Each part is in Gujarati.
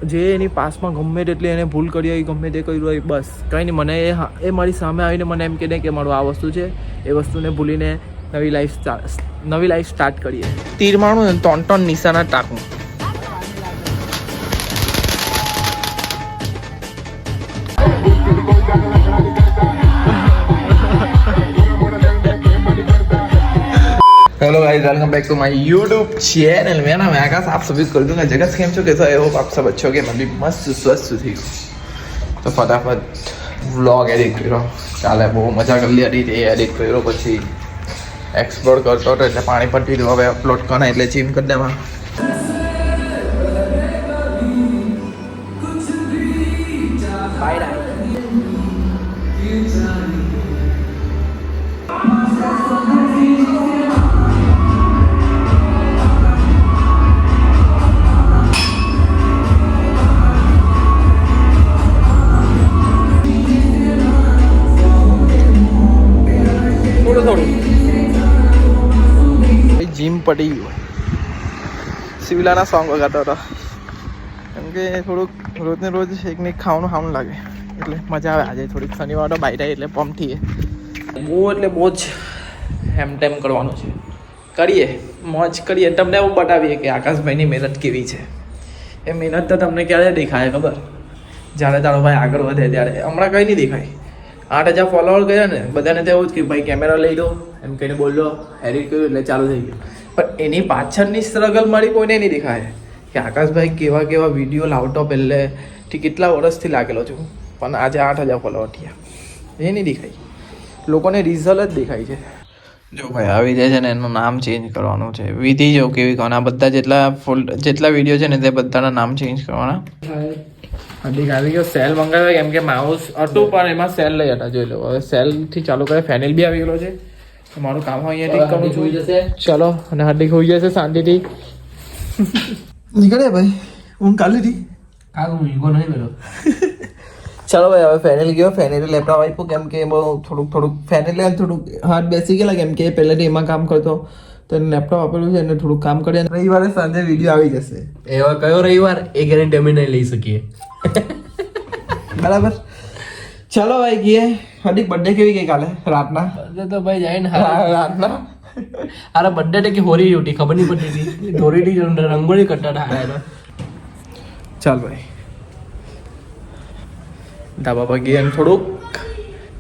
જે એની પાસમાં ગમે તેટલી એને ભૂલ કરી હોય, ગમે તે કર્યું હોય, બસ કંઈ નહીં, મને એ મારી સામે આવીને મને એમ કહે દે કે મારું આ વસ્તુ છે, એ વસ્તુને ભૂલીને નવી લાઈફ સ્ટાર્ટ કરીએ. તીર મારું ને 3 નિશાના ટાંકું. Hello guys, welcome back to my YouTube channel. मेरा नाम है आकाश. आप सभी कर दूंगा जगत केम છો कैसा है? होप आप सब अच्छे होगे. मैं भी मस्त स्वस्थ थी. तो फटाफट व्लॉग एडिट કર્યો. ચાલે બહુ મજા કરી લીધી. એડિટ કર્યો પછી એક્સપ્લોર કરતો હતો એટલે પાણી પટી ગયું. હવે અપલોડ કરાય એટલે જીમ કરી દેવા. જીમ પડી ગયું. સિવિલાના સોંગ વગાડતો હતો કેમ કે થોડુંક રોજને રોજ એક ને એક ખાવાનું લાગે એટલે મજા આવે. આજે થોડીક શનિવાર તો બાઈટ આવી એટલે પમ્પ થઈએ. બહુ જ હેમટેમ કરવાનું છે. કરીએ, મોજ કરીએ. તમને એવું બતાવીએ કે આકાશભાઈની મહેનત કેવી છે. એ મહેનત તો તમને ક્યારે દેખાય ખબર? જ્યારે તારો ભાઈ આગળ વધે ત્યારે. હમણાં કંઈ નહીં દેખાય. 8,000 ફોલોવર ગયા ને, બધાને તો એવું જ કે ભાઈ કેમેરા લઈ લો એમ કહીને બોલો, એડિટ કર્યું એટલે ચાલુ થઈ ગયું. પણ એની પાછળની સ્ટ્રગલ મારી કોઈને નહીં દેખાય કે આકાશભાઈ કેવા વિડીયો લાવતો પહેલેથી કેટલા વર્ષથી લાગેલો છું, પણ આજે 8,000 ફોલોવર થયા. એ નહીં દેખાય, લોકોને રિઝલ્ટ જ દેખાય છે. જો ભાઈ આવી જાય છે ને, એનું નામ ચેન્જ કરવાનું છે. વિધિ જો કેવી કોના બધા જેટલા વિડીયો છે ને તે બધાના નામ ચેન્જ કરવાના. અધિક આવી ગયો. સેલ મંગાવ્યો કેમ કે માઉસ હતું પણ એમાં સેલ લઈ હતા. જોઈ લો, હવે સેલથી ચાલુ કરે. ફેનિલ બી આવી ગયેલો છે. મારું કામ અહીંયા ઠીક કરવું છું. ચલો, અને હાર્દિક હોઈ જશે શાંતિથી. નીકળે ભાઈ, હું કાલે થી ચલો ભાઈ. હવે ફેનિલ ગયો. ફેનિલ લેપટોપ આપ્યું કેમ કે બહુ થોડુંક ફેનિલ થોડુંક હાથ બેસી ગયેલા કેમ કે પહેલેથી એમાં કામ કરતો તો એને લેપટોપ આપેલું છે એને થોડુંક કામ કરે. રવિવારે સાંજે વિડીયો આવી જશે. એવા કયો રવિવાર? એ ગેરંટી અમે નહીં લઈ શકીએ. બરાબર. ચલો ભાઈ ગઈએ. હાર્દિક બર્થડે કેવી ગઈ કાલે રાતના? તો ભાઈ જાય ને રાતના અરે બર્થડે કે હોરી ઉઠી ખબર નહીં પડતી હતી. દોરીથી રંગોળી કરતા હતા. ચાલ ભાઈ ધાબા પર ગઈએ થોડુંક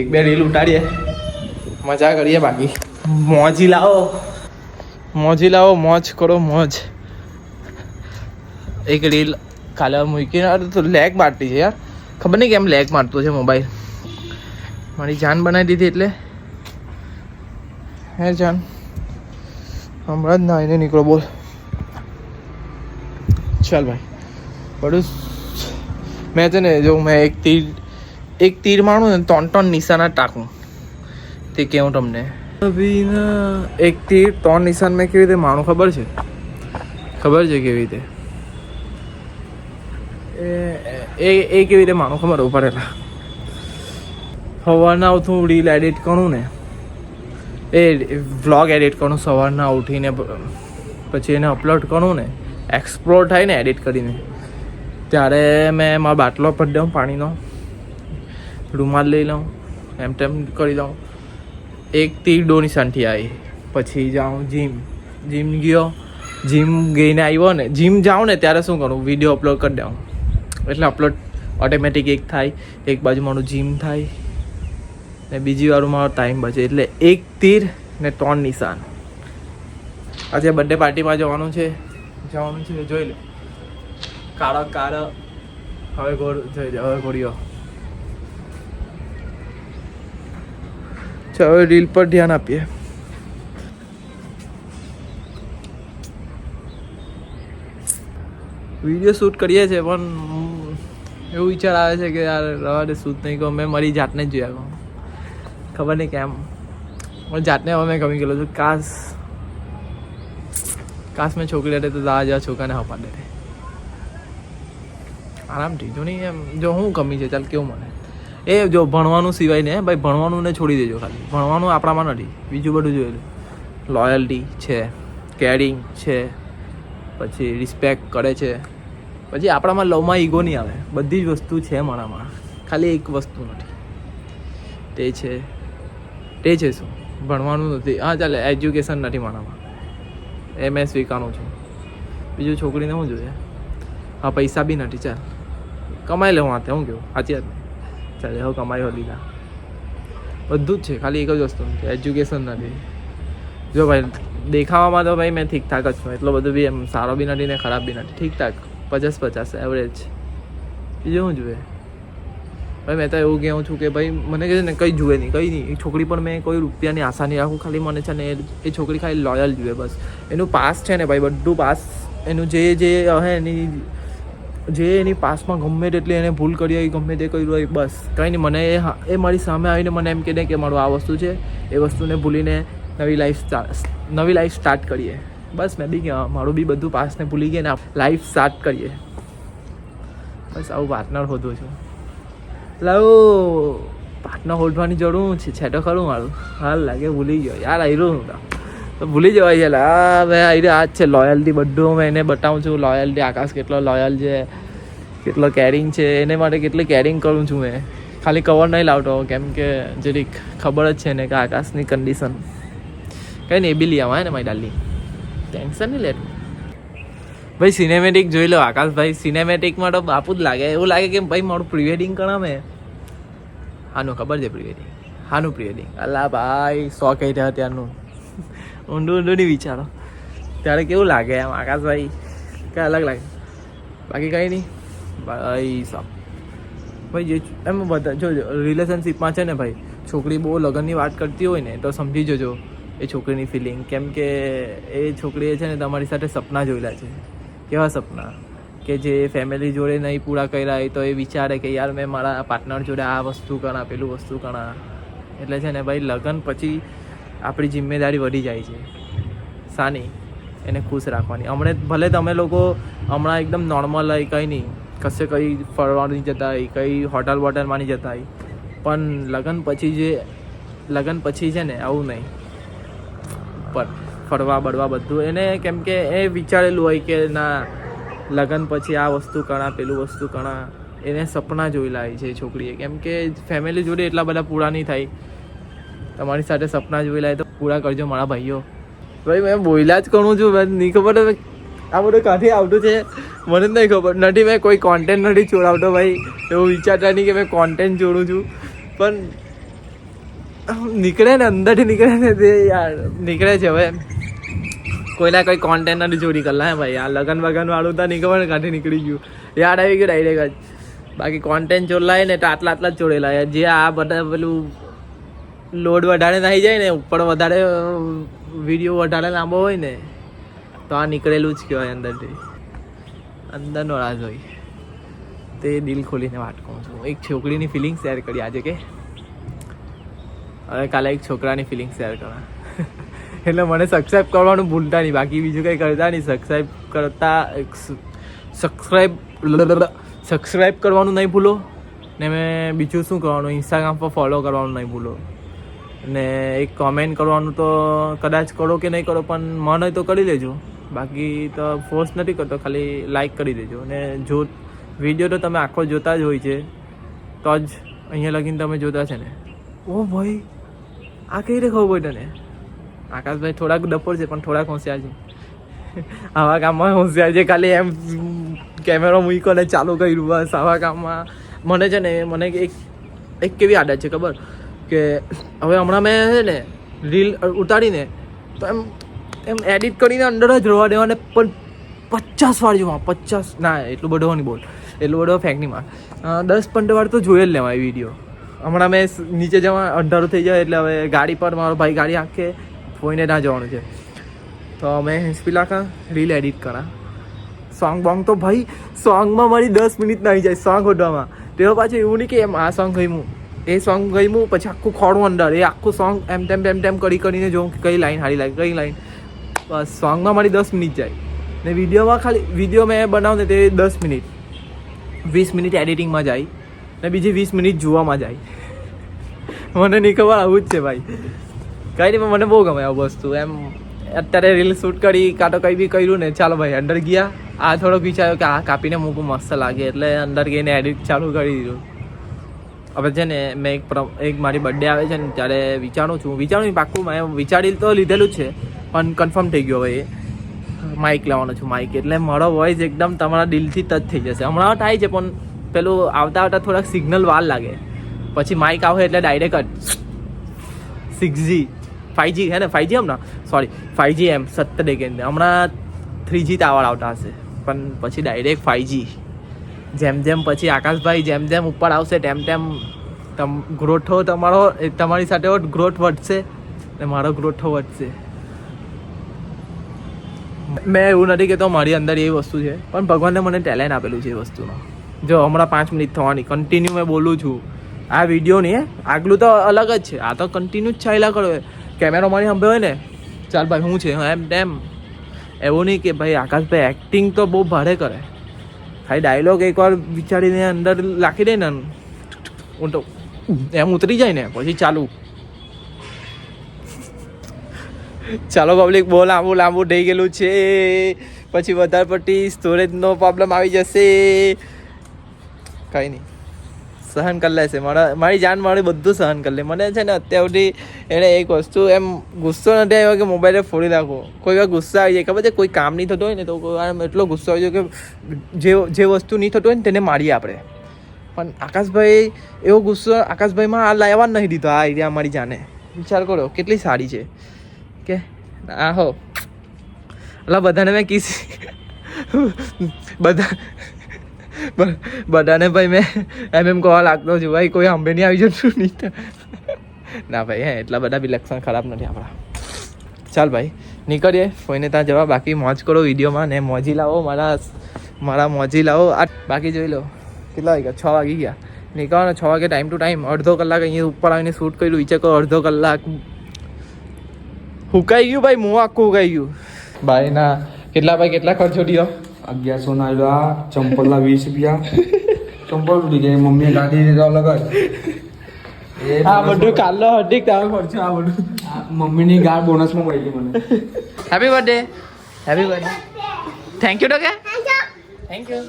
1-2 રીલ ઉતારીએ, મજા કરીએ. બાકી મોજ લાવો, મોજ કરો મોજ. એક રીલ કાલે મૂકીને તો લેગ મારતી છે યાર. ખબર નહીં કેમ લેગ મારતો છે મોબાઈલ. મારી જાન બનાવી દીધી એટલે હે જાન હમણાં જ ના એને નીકળો. બોલ ચાલ ભાઈ. બધું મેં છે ને જો મેં એક તીર મારું ને 3 નિશાના ટાંકું. તે કેવું તમને એક તીર 3 નિશાન મેં કેવી રીતે મારું ખબર છે કેવી રીતે? એ કેવી રીતે માનું ખબર? પડેલા સવારના ઉઠું રીલ એડિટ કરું ને, એ વ્લોગ એડિટ કરું સવારના ઉઠીને, પછી એને અપલોડ કરું ને, એક્સપ્લોર થાય ને એડિટ કરીને, ત્યારે મેં મારો બાટલો ભરી દઉં પાણીનો, રૂમાલ લઈ લઉં, એમ તેમ કરી દઉં. 1 તીર 2 નિશાનથી આવી. પછી જાઉં જીમ ગયો. જીમ ગઈને આવ્યો ને, જીમ જાઉં ને ત્યારે શું કરું? વિડીયો અપલોડ કરી દઉં એટલે અપલોડ ઓટોમેટિક એક થાય. એક બાજુ મારું જીમ થાય ને બીજી વારું મારો ટાઈમ બચે. એટલે 1 તીર ને 3 નિશાન. આજે બર્થડે પાર્ટીમાં જવાનું છે. જોઈ લો. કાળો હવે ઘોડ્યો. ચાલો રીલ પર ધ્યાન આપીએ. વિડીયો શૂટ કરીએ છીએ પણ એવું વિચાર આવે છે કે યાર રવા દે, શૂટ નહીં કહું. મેં મારી જાતને જ જોયા કહું. ખબર નહીં કેમ મારી જાતને હવે મેં ગમી ગયેલો છું. કાશ મેં છોકરી હતી તો દાદા જેવા છોકરાને હપા દે આરામથી. જો નહીં એમ જો હું કમી છે ચાલ કેવું મને એ જો ભણવાનું સિવાય ને ભાઈ, ભણવાનું ને છોડી દેજો. ખાલી ભણવાનું આપણામાં નથી, બીજું બધું જોયેલું. લોયલ્ટી છે, કેરિંગ છે, પછી રિસ્પેક્ટ કરે છે, પછી આપણામાં લવમાં ઈગો નહીં આવે, બધી જ વસ્તુ છે મારામાં, ખાલી એક વસ્તુ નથી, તે છે શું? ભણવાનું નથી. હા ચાલે, એજ્યુકેશન નથી મારામાં, એ મેં સ્વીકારું છું. બીજું છોકરીને શું જોઈએ? હા પૈસા બી નથી, ચાલ કમાઈ લેવું હાથે, હું કેવું સાચી વાત? ચાલે હવે કમાઈ હો લીધા, બધું જ છે, ખાલી એક જ વસ્તુ નથી, એજ્યુકેશન નથી. જો ભાઈ દેખાવામાં તો ભાઈ મેં ઠીકઠાક જ છું, એટલો બધો બી એમ સારો બી નથી ને ખરાબ બી નથી, ઠીકઠાક 50-50 એવરેજ. બીજું શું જોઈએ ભાઈ? મેં તો એવું કહું છું કે ભાઈ મને કહે છે ને કંઈ જુએ નહીં, કંઈ નહીં. એ છોકરી પણ મેં કોઈ રૂપિયાની આશા નહીં રાખું, ખાલી મને છે ને એ છોકરી ખાલી લોયલ જોઈએ બસ. એનું પાસ છે ને ભાઈ, બધું પાસ, એનું જે હે એની પાસમાં ગમે તેટલી એને ભૂલ કરી હોય, ગમે તે કર્યું હોય, બસ કંઈ નહીં. મને એ મારી સામે આવીને મને એમ કહે દે કે મારું આ વસ્તુ છે, એ વસ્તુને ભૂલીને નવી લાઈફ સ્ટાર્ટ કરીએ. બસ મેં બી કહેવા મારું બી બધું પાસને ભૂલી ગયા ને લાઈફ સ્ટાર્ટ કરીએ. બસ આવું પાર્ટનર શોધું છું. લાવો પાર્ટનર શોધવાની જરૂર છે તો ખરું મારું. હાલ લાગે ભૂલી ગયો યાર, આવ્યું તો ભૂલી જવાય છે. હા ભાઈ આવી આ જ છે લોયલ્ટી, બધું મેં એને બતાવું છું. લોયલ્ટી, આકાશ કેટલો લોયલ છે, કેટલો કેરિંગ છે, એને માટે કેટલી કેરિંગ કરું છું મેં. ખાલી કવર નહીં લાવતો કેમ કે જરીક ખબર જ છે ને કે આકાશની કન્ડિશન. કંઈ નહીં, એ બી લઈ આવા ને મારી ડાલી, ટેન્શન નહીં લેતું. ભાઈ સિનેમેટિક જોઈ લો આકાશભાઈ, સિનેમેટિકમાં તો બાપુ જ લાગે. એવું લાગે કે ભાઈ મારું પ્રી વેડિંગ કરાવે. હાનું ખબર છે પ્રી વેડિંગ? હાનું પ્રી વેડિંગ? અલ્લા ભાઈ 100 કહી રહ્યા ત્યારનું, ઊંડું નહીં વિચારો. ત્યારે કેવું લાગે એમ આકાશભાઈ, કંઈ અલગ લાગે. બાકી કંઈ નહીં ભાઈ સાહેબ. ભાઈ જે એમ બધા જો રિલેશનશિપમાં છે ને ભાઈ, છોકરી બહુ લગ્નની વાત કરતી હોય ને તો સમજી જજો એ છોકરીની ફિલિંગ. કેમ કે એ છોકરીએ છે ને તમારી સાથે સપના જોયેલા છે. કેવા સપના કે જે ફેમિલી જોડે નહીં પૂરા કર્યા હોય તો એ વિચારે કે યાર મેં મારા પાર્ટનર જોડે આ વસ્તુ કરા, પેલું વસ્તુ કરા. એટલે છે ને ભાઈ લગ્ન પછી આપણી જિમ્મેદારી વધી જાય છે. સાની એને ખુશ રાખવાની. હમણાં ભલે તમે લોકો હમણાં એકદમ નોર્મલ હોય, કંઈ નહીં, કશે કંઈ ફરવા નહીં જતા હોય, કંઈ હોટલ બોટલમાં નહીં જતા હોય, પણ લગ્ન પછી છે ને આવું નહીં, પર ફરવા બળવા બધું એને. કેમ કે એ વિચારેલું હોય કે ના લગ્ન પછી આ વસ્તુ કરા, પેલું વસ્તુ કરા. એને સપના જોયેલા હોય છે એ છોકરીએ. કેમ કે ફેમિલી જોડે એટલા બધા પૂરા નહીં થાય. તમારી સાથે સપના જોયેલા હોય તો પૂરા કરજો મારા ભાઈઓ. ભાઈ મેં બોલ્યા જ કરું છું, મને નહીં ખબર આ બધું કાંથી આવતું છે, મને જ નહીં ખબર. નથી મેં કોઈ કોન્ટેન્ટ નથી છોડાવતો ભાઈ, એવું વિચારતા નહીં કે મેં કોન્ટેન્ટ જોડું છું, પણ નીકળે ને અંદરથી નીકળે ને તે યાર નીકળે છે. હવે કોઈના કોઈ કોન્ટેન્ટ નથી ચોરી કરલા હે ભાઈ. આ લગન વાળું તો નહીં ખબર ને કાંથી નીકળી ગયું, યાદ આવી ગયું ડાયરેક્ટ જ. બાકી કોન્ટેન્ટ ચોરલાય ને તો આટલા જ ચોરેલા યાર. જે આ બધા પેલું લોડ વધારે નાખી જાય ને, ઉપર વધારે વિડીયો વધારે લાંબો હોય ને તો આ નીકળેલું જ કહેવાય અંદરથી. અંદરનો રાજ હોય તે દિલ ખોલીને વાત કહું છું. એક છોકરીની ફિલિંગ શેર કરી આજે, કે હવે કાલે એક છોકરાની ફિલિંગ શેર કરા. એટલે મને સબસ્ક્રાઈબ કરવાનું ભૂલતા નહીં, બાકી બીજું કંઈ કરતા નહીં. સબસ્ક્રાઈબ કરવાનું નહીં ભૂલો ને. મેં બીજું શું કરવાનું, ઇન્સ્ટાગ્રામ પર ફોલો કરવાનું નહીં ભૂલો ને. એક કોમેન્ટ કરવાનું તો કદાચ કરો કે નહીં કરો, પણ મન હોય તો કરી લેજો. બાકી તો ફોર્સ નથી કરતો, ખાલી લાઈક કરી દેજો. ને જો વિડીયો તો તમે આખો જોતા જ હોય છે તો જ અહીંયા લગીને તમે જોતા છે ને. ઓ ભાઈ આ કઈ રીતે ખબર પડી તને? આકાશભાઈ થોડાક ડપોર છે પણ થોડાક હોશિયાર છે. આવા કામમાં હોશિયાર છે. ખાલી એમ કેમેરો મૂક્યો ને ચાલુ કર્યું બસ. આવા કામમાં મને છે ને, મને એક કેવી આદત છે ખબર કે હવે હમણાં મેં છે ને રીલ ઉતારીને તો એમ એડિટ કરીને અંદર જ રહેવા દેવાને, પણ 50 વાર જોવા. 50 ના એટલું બધું નહીં બોલ, એટલું બધું ફેંક નહીં માર. 10-15 વાર તો જોઈ જ લેવાય વિડીયો. હમણાં મેં નીચે જવા અંધારું થઈ જાય એટલે હવે ગાડી પર મારો ભાઈ ગાડી આંખે ફોઈને ત્યાં જવાનું છે તો મેં હિસ્પી લાખા રીલ એડિટ કરા. સોંગ બોંગ તો ભાઈ સોંગમાં મારી 10 મિનિટ ના આવી જાય સોંગ હોડવામાં. તેઓ પાછું એવું નહીં કે એમ આ સોંગ ગમ્યું, એ સોંગ ગમ્યું પછી આખું ખોડું અંદર, એ આખું સોંગ એમ તેમ કરીને જોઉં કે કઈ લાઈન સારી લાગે, કઈ લાઈન. બસ સોંગમાં મારી 10 મિનિટ જાય ને વિડીયોમાં ખાલી વિડીયો મેં બનાવું ને તે 10 મિનિટ 20 મિનિટ એડિટિંગમાં જાય ને બીજી 20 મિનિટ જોવામાં જાય. મને નહીં ખબર, આવું જ છે ભાઈ. કંઈ નહીં, મને બહુ ગમે આવું વસ્તુ. અત્યારે રીલ શૂટ કરી કાં તો કંઈ બી કર્યું ને ચાલો ભાઈ અંદર ગયા. આ થોડોક વિચાર્યો કે આ કાપીને મૂકું મસ્ત લાગે એટલે અંદર ગઈને એડિટ ચાલુ કરી દીધું. હવે છે ને મેં એક મારી બર્થડે આવે છે ને ત્યારે વિચારું પાક્કું મેં વિચારી તો લીધેલું જ છે પણ કન્ફર્મ થઈ ગયો હવે માઇક લેવાનો છું. માઇક એટલે મારો વોઇસ એકદમ તમારા દિલથી ટચ થઈ જશે. હમણાં થાય છે પણ પેલું આવતા થોડાક સિગ્નલ વાર લાગે પછી માઇક આવે એટલે ડાયરેક્ટ જ 6G 5G હે ને 5G હમણાં સોરી 5G એમ 70 સેકન્ડ હમણાં 3G ટાવર આવતા હશે પણ પછી ડાયરેક્ટ 5G. જેમ પછી આકાશભાઈ જેમ ઉપર આવશે તેમ ગ્રોથો તમારી સાથે ગ્રોથ વધશે ને મારો ગ્રોથો વધશે. મેં એવું નથી કહેતો મારી અંદર એ વસ્તુ છે પણ ભગવાને મને ટેલેન્ટ આપેલું છે એ વસ્તુનો. જો હમણાં 5 મિનિટ થવાની કન્ટિન્યુ મેં બોલું છું. આ વિડીયો નહીં આગલું તો અલગ જ છે. આ તો કન્ટિન્યુ જ ચાલ્યા કરો. કેમેરો મારી સાંભળ્યો હોય ને ચાલ ભાઈ શું છે એમ એવું નહીં કે ભાઈ આકાશભાઈ એક્ટિંગ તો બહુ ભારે કરે. ખાલી ડાયલોગ એકવાર વિચારીને અંદર નાખી દે ને હું તો એમ ઉતરી જાય ને પછી ચાલો પબ્લિક બહુ લાંબુ થઈ ગયેલું છે. પછી વધારે પડતી સ્ટોરેજનો પ્રોબ્લેમ આવી જશે. કંઈ નહીં સહન કરી લેશે. મારી જાન મારી બધું સહન કરી લે. મને છે ને અત્યાર સુધી એને એક વસ્તુ એમ ગુસ્સો નથી આવ્યો કે મોબાઈલે ફોડી નાખો. કોઈ વાર ગુસ્સો આવી જાય ખબર છે કોઈ કામ નહીં થતું હોય ને તો કોઈ વાર એટલો ગુસ્સો આવી જાય કે જે વસ્તુ નહીં થતું હોય ને તેને મારીએ આપણે. પણ આકાશભાઈ એવો ગુસ્સો આકાશભાઈમાં આ લાવવા નહીં દીધો. આ આઈડિયા મારી જાને વિચાર કરો કેટલી સારી છે કે આ હો એટલે બધાને મેં બધાને ભાઈ મેં એમ કહવા લાગતો છું ભાઈ કોઈ અંબે નહીં આવી જતું નહીં ના ભાઈ એટલા બધા બી લક્ષણ ખરાબ નથી આપણા. ચાલ ભાઈ નીકળીએ કોઈને ત્યાં જવા. બાકી મોજ કરો વિડીયોમાં ને મોજી લાવો મારા મોજી લાવો. આ બાકી જોઈ લો કેટલા વાગ્યા 6 વાગી ગયા. નીકળવાનો 6 વાગે ટાઈમ ટુ ટાઈમ. અડધો કલાક અહીંયા ઉપર આવીને શૂટ કર્યું. વિચાર કરો અડધો કલાક હુકાઈ ગયું ભાઈ. મું આખું હુકાઈ ગયું ભાઈ. ના કેટલા ખર્ચો થયો? 1100 ના આવ્યા. ચંપલના 20 રૂપિયા. ચંપલ તૂટી જાય મમ્મીએ ગાડી દીધા અલગ જ. આ બધું કાલો હટીક તારો ખર્ચો. આ બધું મમ્મીની ગાડ બોનસમાં મળી મને. હેપી બર્થડે થેન્ક યુ ટોકે thank you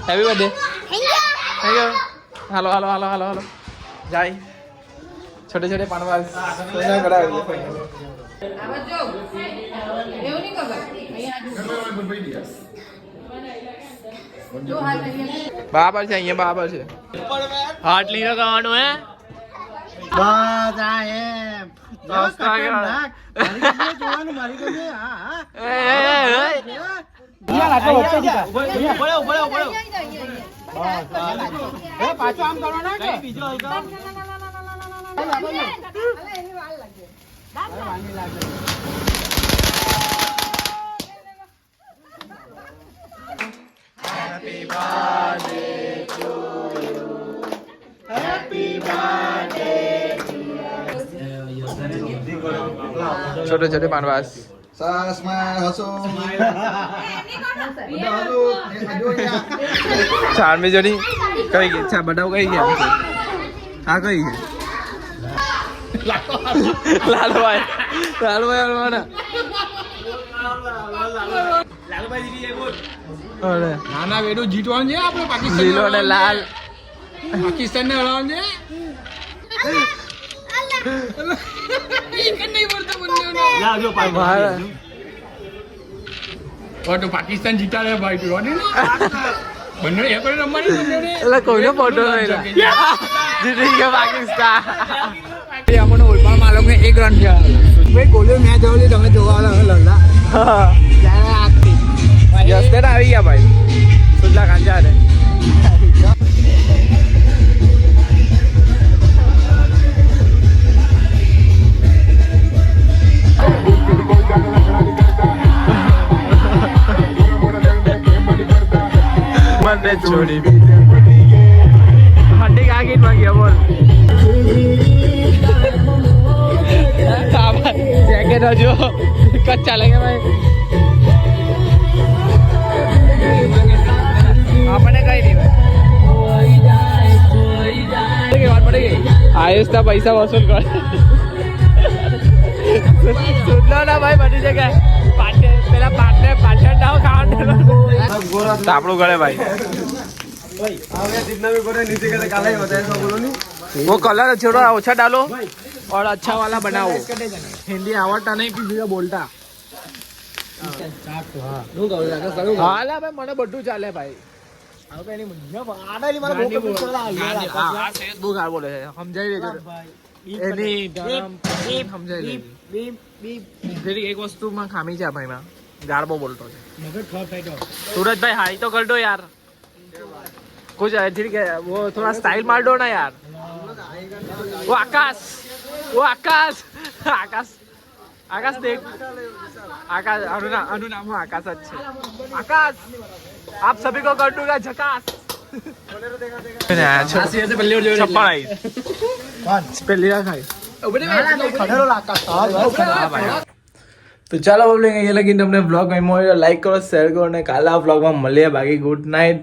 happy birthday thank you. હાલો જાય છોટે છોટે પાનવાસ બરાબર છે અહીંયા બરાબર છે. હાથ લીધો કરવાનું હે બસ આ એમ જોવાનું મારી પાસે પાછો આમ કરવાનો કે બીજો Happy birthday to you. Happy birthday to you. छोटे पानवास चार में जोड़ी कहीं गए. अच्छा बताओ कहीं गया हाँ कहीं है लाल भाई ना નાના વેડું જીતવાનું છે આપણે પાકિસ્તાન લીલો ને લાલ પાકિસ્તાન ને હરાવવાનું છે. તો પાકિસ્તાન જીતા રહ્યા ભાઈ તું બંને એક રમવાની એટલે કોઈનો ફોટો નહીં જીતી ગયો પાકિસ્તાન. અમને ઓલપાડ માલક ને 1 રન થયા ભાઈ. ગોલ્યો મેચ જવલી તમે જોવા લડલા યસ્ટર આવી ગયા ભાઈ. સુજલા કાંજા ને મને છોડી હંડી આ ગીતમાં ગયા બોલ. જેકેટ હજુ કચ્ચા લાગે ભાઈ. આપણને કઈ નહીં વાત પડી ગઈ. આયુષ ના પૈસા વસૂલ કરે. સુધલો ના ભાઈ બધી જગ્યાએ પેલા પાટણ દાવ ખાવાનું આપણું ગળે ભાઈ वो कलर छोड़ो ओछा डालो और अच्छा वाला बनाओ हिंदी आवड़ता नहीं कि बोलता હાલા ભાઈ મને બધું ચાલે ભાઈ બહુ ગાળ બોલે છે સમજાવી દેજો એની સમજાવી દેજો એક વસ્તુમાં ખામી છે ભાઈ માં ગાળ બહુ બોલતો છે सूरज भाई हाई तो कर दो यार कुछ ठीक है वो थोड़ा स्टाइल मार दो ना यार वो आकाश आकाश देख आकाश अनु नाम हो आकाश अच्छे आकाश आप सभी को कर दूंगा झकास छप्पड़ आई पहली खाई તો ચાલો પબ્લિક અહીંયા લગીને તમને બ્લોગ ગમ્યો હોય તો લાઈક કરો શેર કરો અને કાલે આ બ્લોગમાં મળીએ બાકી ગુડ નાઇટ